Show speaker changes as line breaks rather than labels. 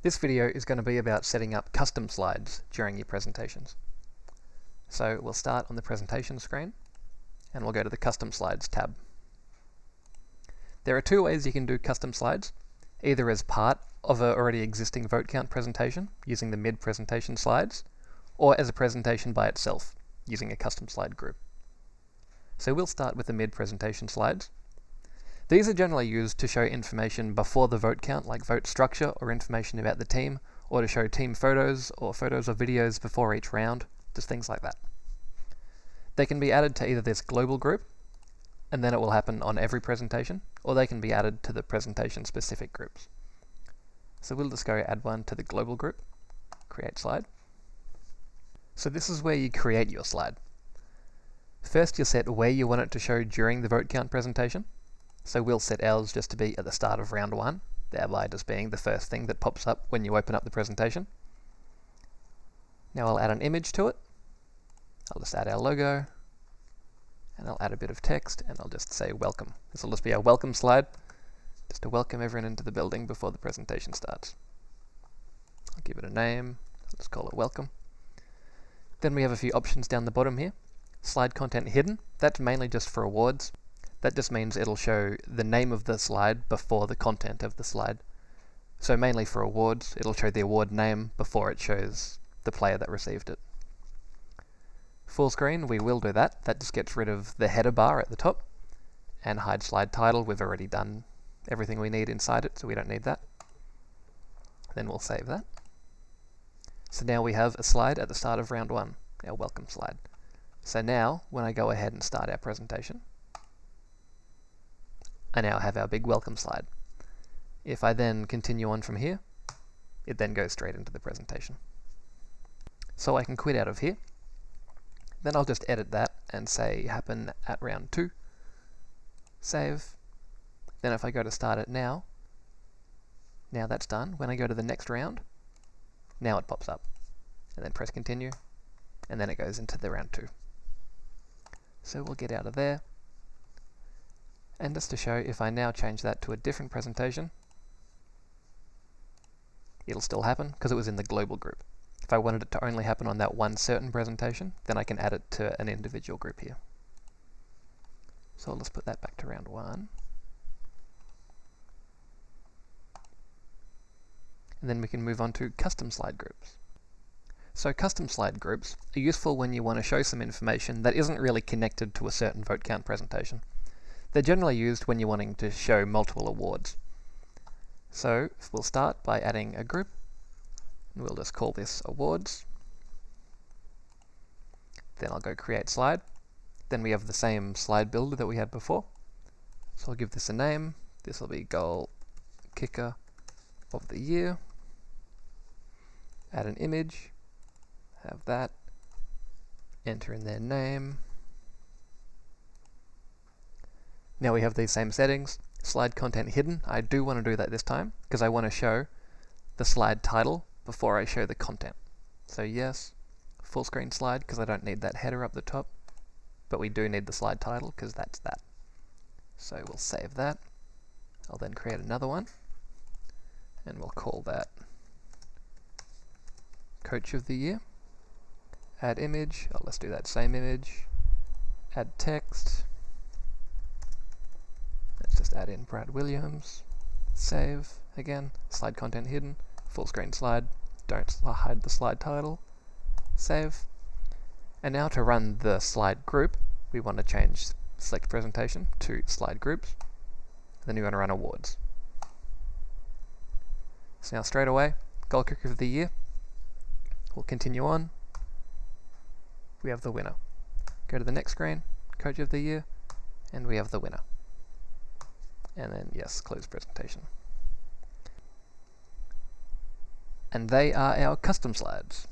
This video is going to be about setting up custom slides during your presentations. So we'll start on the presentation screen and we'll go to the Custom Slides tab. There are two ways you can do custom slides, either as part of an already existing vote count presentation using the mid-presentation slides, or as a presentation by itself using a custom slide group. So we'll start with the mid-presentation slides. These are generally used to show information before the vote count, like vote structure or information about the team, or to show team photos or photos or videos before each round, just things like that. They can be added to either this global group, and then it will happen on every presentation, or they can be added to the presentation-specific groups. So we'll just go add one to the global group, create slide. So this is where you create your slide. First you'll set where you want it to show during the vote count presentation. So we'll set ours just to be at the start of round 1, thereby just being the first thing that pops up when you open up the presentation. Now I'll add an image to it. I'll just add our logo, and I'll add a bit of text, and I'll just say welcome. This will just be our welcome slide, just to welcome everyone into the building before the presentation starts. I'll give it a name, I'll just call it welcome. Then we have a few options down the bottom here. Slide content hidden, that's mainly just for awards. That just means it'll show the name of the slide before the content of the slide. So mainly for awards, it'll show the award name before it shows the player that received it. Full screen, we will do that. That just gets rid of the header bar at the top. And hide slide title, we've already done everything we need inside it, so we don't need that. Then we'll save that. So now we have a slide at the start of round 1, our welcome slide. So now, when I go ahead and start our presentation, I now have our big welcome slide. If I then continue on from here, it then goes straight into the presentation. So I can quit out of here. Then I'll just edit that and say happen at round 2. Save. Then if I go to start it now that's done. When I go to the next round, now it pops up. And then press continue, and then it goes into the round 2. So we'll get out of there. And just to show, if I now change that to a different presentation, it'll still happen because it was in the global group. If I wanted it to only happen on that one certain presentation, then I can add it to an individual group here. So I'll just put that back to round 1. And then we can move on to custom slide groups. So custom slide groups are useful when you want to show some information that isn't really connected to a certain vote count presentation. They're generally used when you're wanting to show multiple awards. So we'll start by adding a group, and we'll just call this awards. Then I'll go create slide. Then we have the same slide builder that we had before. So I'll give this a name. This will be goal kicker of the year. Add an image, have that, enter in their name. Now we have these same settings. Slide content hidden. I do want to do that this time because I want to show the slide title before I show the content. So yes, full screen slide because I don't need that header up the top, but we do need the slide title because that's that. So we'll save that. I'll then create another one, and we'll call that Coach of the Year. Add image. Oh, let's do that same image. Add text. Let's just add in Brad Williams. Save. Again, slide content hidden. Full screen slide. Don't hide the slide title. Save. And now to run the slide group, we want to change select presentation to slide groups. Then we want to run awards. So now straight away, goal kicker of the year. We'll continue on. We have the winner. Go to the next screen, coach of the year, and we have the winner. And then, yes, close presentation. And they are our custom slides.